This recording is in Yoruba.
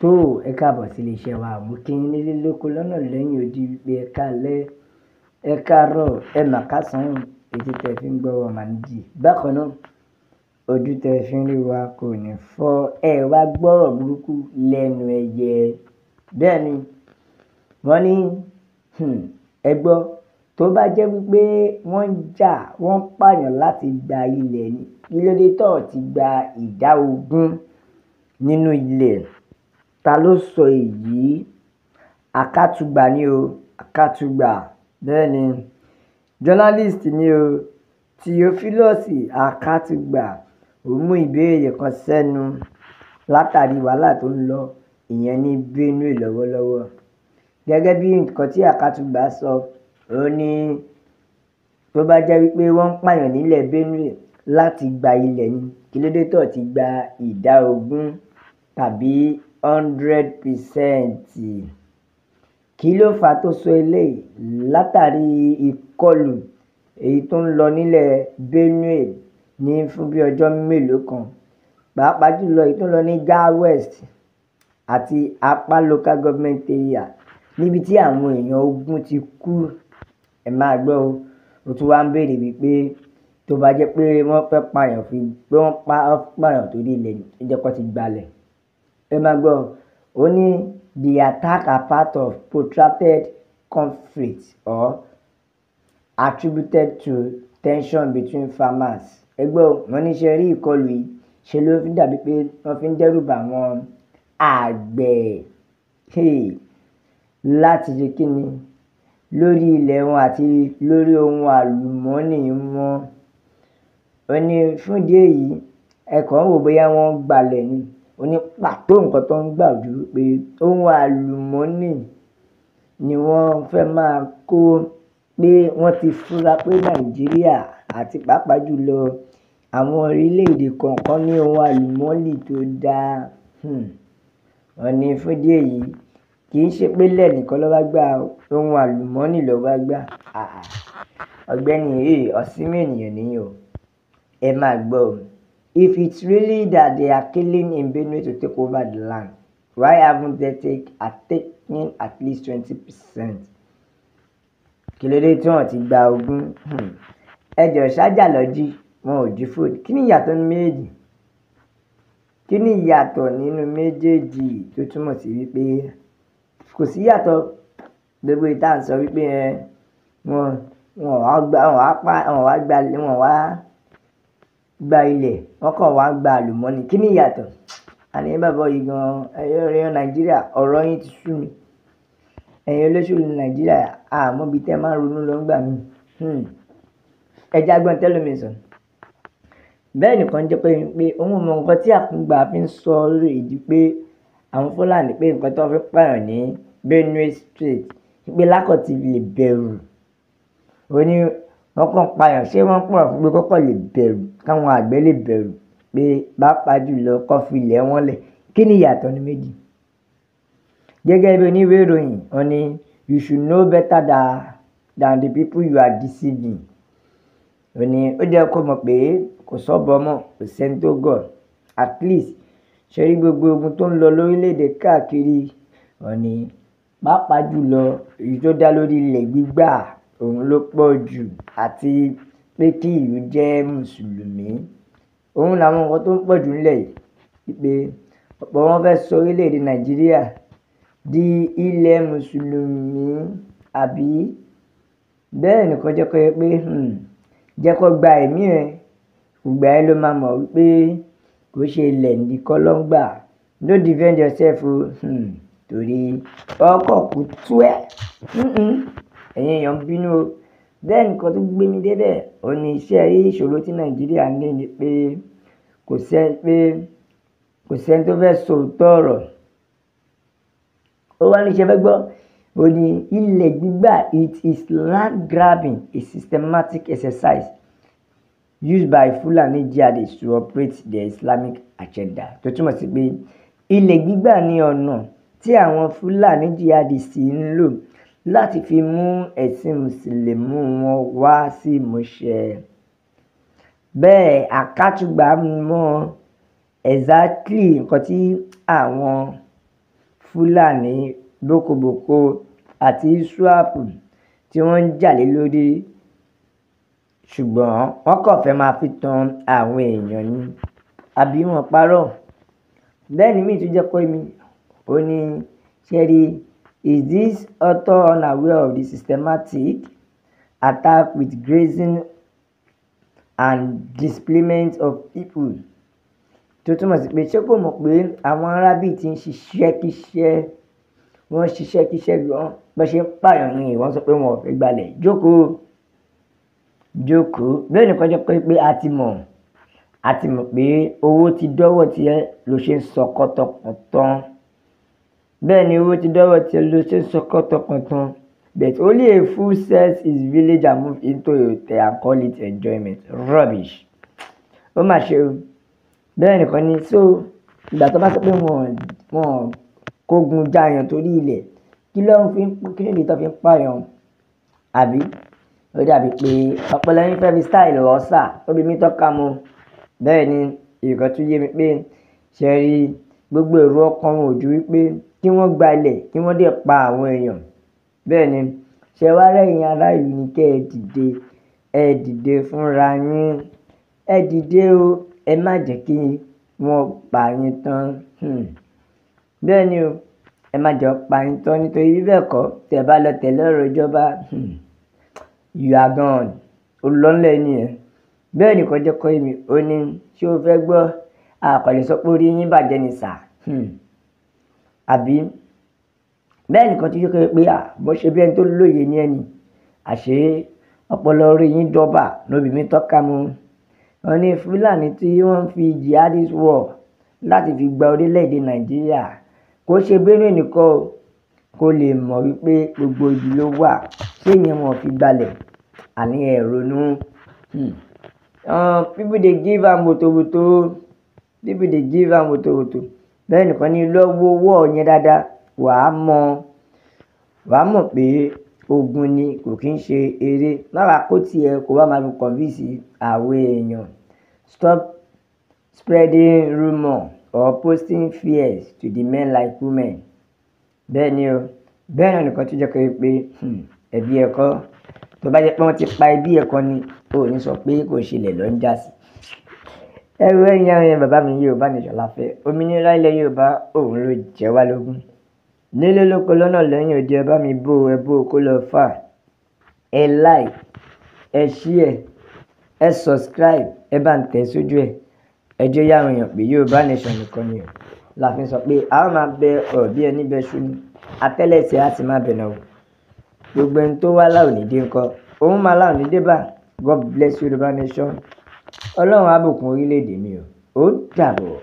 tó ẹ káàbọ̀ sí iléeṣẹ́ wa mo kí yín nílé lóko lọ́nà lẹ́yìn odi wípé ẹ káalẹ́ ẹ káàárọ̀ ẹ mà kásán ètí tẹ́ fi ń gbọ́ wa mà níjì bákan náà ojú tẹ́ fi ń rí wa kò ní fọ́ ẹ wá gbọ́rọ̀ burúkú lẹ́nu ẹyẹ bẹ́ẹ̀ ni wọ́n ní ẹ gbọ́ tó bá jẹ́ wípé wọ́n ń jà wọ́n pààyàn láti gba ilẹ̀ ni kí ló dé tó ti gba ìdá ogún nínú ilẹ̀ ta ló sọ èyí Akátúgbà ni o Akátúgbà bẹ́ẹ̀ ni journalist ni o Theophilus Akátúgbà ó mú ìbéèrè kan sẹ́nu látàrí wàhálà tó ń lọ ìyẹn ní Benue lọ́wọ́lọ́wọ́ gẹ́gẹ́ bí nǹkan tí Akátúgbà sọ ó ní tó bá jẹ́ wípé wọ́n ń pààyàn nílẹ̀ Benue láti gba ilẹ̀ ni kí ló dé tó ti gba ìdá ogún tàbí 100%. Kí ló fà á tó sọ eléyìí látàrí ìkọlù èyí tó ń lọ nílẹ̀ Benue ní fún bí ọjọ́ mélòó kan pàápàá jùlọ èyí tó ń lọ ní Gaa West àti Apá local government area níbi tí àwọn èèyàn ogún ti kú ẹ máa gbọ́ o tún wá ń béèrè wípé tó bá jẹ́ pé wọ́n fẹ́ pààyàn fi pé wọ́n pààyàn torí ilẹ̀ ìjẹ́ kó ti gbalẹ̀ ẹ máa gbọ́ ó ní the attack are part of protracted conflict or attributed to tension between farmers ẹ gbọ́ wọ́n ní ṣe rí ìkọlù yìí ṣe ló fi dàbí pé wọ́n fi ń dẹ́rùbà àwọn àgbẹ̀ láti ṣe kíni lórí ilẹ̀ wọn àti lórí ohun àlùmọ́ọ́nì wọn ó ní fún ìdí èyí ẹ̀kọ́ wò bóyá wọ́n gbalẹ̀ ni ó ní pàtó nǹkan tó ń gbà ojú pé ohun àlùmọ́ọ́nì ni wọ́n fẹ́ máa kó pé wọ́n ti fura pé Nàìjíríà àti pàápàá jùlọ àwọn orílẹ̀-èdè kọ̀ọ̀kan ní ohun àlùmọ́ọ́nì tó dáa wọ́n ní fún ìdí èyí kì í ṣe pé lẹ́nìkan ló wá gba ohun àlùmọ́ọ́nì ló wá gbà ọ̀gbẹ́ni ọ̀sìnmí ènìyàn nìyẹn o ẹ máa gbọ́ if it's really that they are killing in Benue to take over the land why haven't they taken at least 20%? Kí ló dé tí wọ́n ti gba ogún ẹjọ́ ṣáájà lọ jí wọn ò jí fóònù kí ni ìyàtọ̀ nínú méjèèjì kí ni ìyàtọ̀ nínú méjèèjì tó túmọ̀ sí wípé kò sí ìyàtọ̀ gbogbo ìta ń sọ wípé wọn wá gba ilẹ̀ wọ́n kàn wá gba àlùmọ́ọ́nì kí ni ìyàtọ̀ àní bàbá yìí gan ẹ̀yọ́ Nàìjíríà ọ̀rọ̀ yín ti sú mi ẹ̀yin olóṣèlú Nàìjíríà àmọ́ bíi tẹ́ máa ń ronú lọ ńgbà mí ẹja gbọ́n tẹ́lómi sọ bẹ́ẹ̀ nìkan jẹ́ pé òun mọ nǹkan tí Akúngbà fi ń sọ lórí ìdí pé àwọn Fúlàní pé nǹkan tó fi pààyàn ní Benue State pé lákọ̀tì lè bẹ̀rù ó ní wọ́n kàn pààyàn ṣé wọ́n pọ̀ fún pé kọ́kọ́ lè bẹ̀rù káwọn àgbẹ̀ lè bẹ̀rù pé pàápàá jùlọ kọ́ fi ilẹ̀ wọn lẹ̀ kí ni ìyàtọ̀ ní méjì gẹ́gẹ́ bí oníwèé ìròyìn wọ́n ní you should know better than the people you are deceiving ó ní ó jẹ́ kó mọ̀ pé kò sọ́bọ mọ́ kò sẹ́ni tó gọ̀ at least ṣe rí gbogbo ogun tó ń lọ lórílẹ̀‐èdè káàkiri wọ́n ní pàápàá jùlọ èyí tó dá lórí ilẹ̀ gbígbà òun ló pọ̀ jù àti pé kí ìlú jẹ́ mùsùlùmí òun làwọn nǹkan tó ń pọ̀ jù ńlẹ̀ yìí pé ọ̀pọ̀ wọn fẹ́ sọ orílẹ̀‐èdè Nàìjíríà di ilẹ̀ mùsùlùmí àbí bẹ́ẹ̀ nìkan jẹ́ kó yẹ pé jẹ́ kó gba ẹ̀mí ẹ̀ ìgbà ẹ ló máa mọ̀ wípé kò ṣe ilẹ̀ nìkan ló ń gbà no defend yourself o torí ọkọ̀ kò tú ẹ̀ ẹ̀yin èèyàn bínú o bẹ́ẹ̀ nìkan tó gbé mi débẹ̀ ó ní iṣẹ́ rí ìṣòro tí Nàìjíríà ní ni pé kò sẹ́ni tó fẹ́ sọ òótọ́ ọ̀rọ̀ ó wá ní ṣe fẹ́ gbọ́ ó ní ilẹ̀ gbígbà it is land grabbing a systematic exercise used by Fulani jihadists to operate their Islamic agenda tó túmọ̀ sí pé ilẹ̀ gbígbà ní ọ̀nà tí àwọn Fulani jihadists ń lò láti fi mú ẹ̀sìn mùsùlùmí wọn wá sí ìmúṣẹ bẹ́ẹ̀ Akátúgbà mọ exactly nǹkan tí àwọn Fúlàní Boko àti ISWAP tí wọ́n ń jà lé lórí, ṣùgbọ́n wọ́n kàn fẹ́ máa fi tan àwọn èèyàn ni, àbí wọn parọ́? Bẹ́ẹ̀ ni míì tún jẹ́ kó mi, ó ní ṣẹ́rí, is this author unaware of the systematic attack with grazing and displacement of people? Tó túmọ̀ sí pé ṣé kò mọ̀ pé àwọn arábì ti ń ṣiṣẹ́ kíṣẹ́, wọ́n ṣiṣẹ́ kíṣẹ́ gan, bó ṣe ń pààyàn ni wọ́n sọ pé wọn ò fẹ́ gbalẹ̀. Jókòó bẹ́ẹ̀ nìkan jẹ́ pé a ti mọ̀ pé owó ti dọ́wọ́ tiẹ̀ ló ṣe ń sọ kọ́tọ̀kọ̀tàn. Bẹ́ẹ̀ ni owó ti dọ́wọ́ tiẹ̀ ló ṣe ń sọ kọ́tọ̀kọ̀tàn. But only a fool sells his village and move into a hotel and call it enjoyment. Rubbish. Ó mà ṣe o. Bẹ́ẹ̀ nìkan ni so ìgbà tó bá sọ pé wọ́n kógun jàyàn torí ilẹ̀, kí nìdí tó fi ń pààyàn? Àbí ó dàbí pé ọpọlọ yín fẹ́ fi style ọ̀sà tóbi mi tọ́ka mu. Bẹ́ẹ̀ ni ìkan tún yé mi pé ṣẹ́rí, gbogbo èrò ọkàn wọn ò ju wípé kí wọ́n gba ilẹ̀, kí wọ́n dẹ̀ pa àwọn èèyàn. Bẹ́ẹ̀ ni ṣẹ wá rẹ́yìn ará ìlú ni kẹ́ ẹ dìde fúnra yín. Ẹ dìde o, ẹ má jẹ́ kí wọ́n pa yín tán. Bẹ́ẹ̀ ni o, ẹ má jẹ́ pa yín tán, nítorí bí bẹ́ẹ̀ kọ́ tẹ́ bá lọ tẹ̀lé ọ̀rọ̀ ìjọba, you are gone. Ó lọ ńlẹ̀ nìyẹn. Bẹ́ẹ̀ nìkan jẹ́ kó mi, ó ní ṣé o fẹ́ gbọ́, àkọlé sọ pé orí yín bàjẹ́ ni sà. Àbí bẹ́ẹ̀ nìkan tí yóò kéré pé bó ṣe bí ẹni tó lóye ní ẹni, àṣé ọpọlọ orí yín dọ́bà lóbi mi tọ́ka mu. Wọ́n ní Fúlàní tí wọ́n fi jihadist war láti fi gba orílẹ̀-èdè Nàìjíríà, kó ṣe Benue nìkan kó lè mọ̀ wípé gbogbo ibi ló wà, ṣé ìyẹn wọn fi gbalẹ̀? Àní ẹ ronú. People dey give am wotowoto. Bẹ́ẹ̀ nìkan ni lọ́wọ́ owó yẹn dáadáa, wàá mọ̀ pé ogun ni, kò kí ń ṣe eré. Lára kó tiẹ̀ kó wá máa fi convince àwọn èèyàn. Stop spreading rumor or posting fears to the men like women. Bẹ́ẹ̀ ni o, bẹ́ẹ̀ náà nìkan tún jẹ́ kó pé ẹbí ẹ̀kọ́ tó bá jẹ́ pé wọ́n ti pa ẹbí ẹ̀kọ́ ni, ò ní sọ pé kò ṣẹlẹ̀ lọ ń já sí. Ẹrú ẹ̀yìn àwọn yẹn bàbá mi Yorùbá nation la fẹ́. Òmìnira ilẹ̀ Yorùbá òun ló jẹ wá lógún. Nílé lóko lọ́nà lẹ́yìn òde, ẹ bá mi bó kó lọ fà. Ẹ like, ẹ share, ẹ subscribe, ẹ bá ń tẹ̀ sójú ẹ̀. Ẹ jẹ́ yáwọn èèyàn pé Yorùbá nation nìkan ni o. La fi sọ pé a ó máa bẹ ọ̀rọ̀ bí ẹni bẹ ṣú ni. Atẹ́lẹsẹ̀ á sì máa bẹ̀ náà o. Gbogbo ẹni tó wá láòní dé ńkọ́, òun máa láòní dé bá. God bless Yorùbá nation. Ọlọ́run á bùkún orílẹ̀-èdè mi o. Ó dàbọ̀.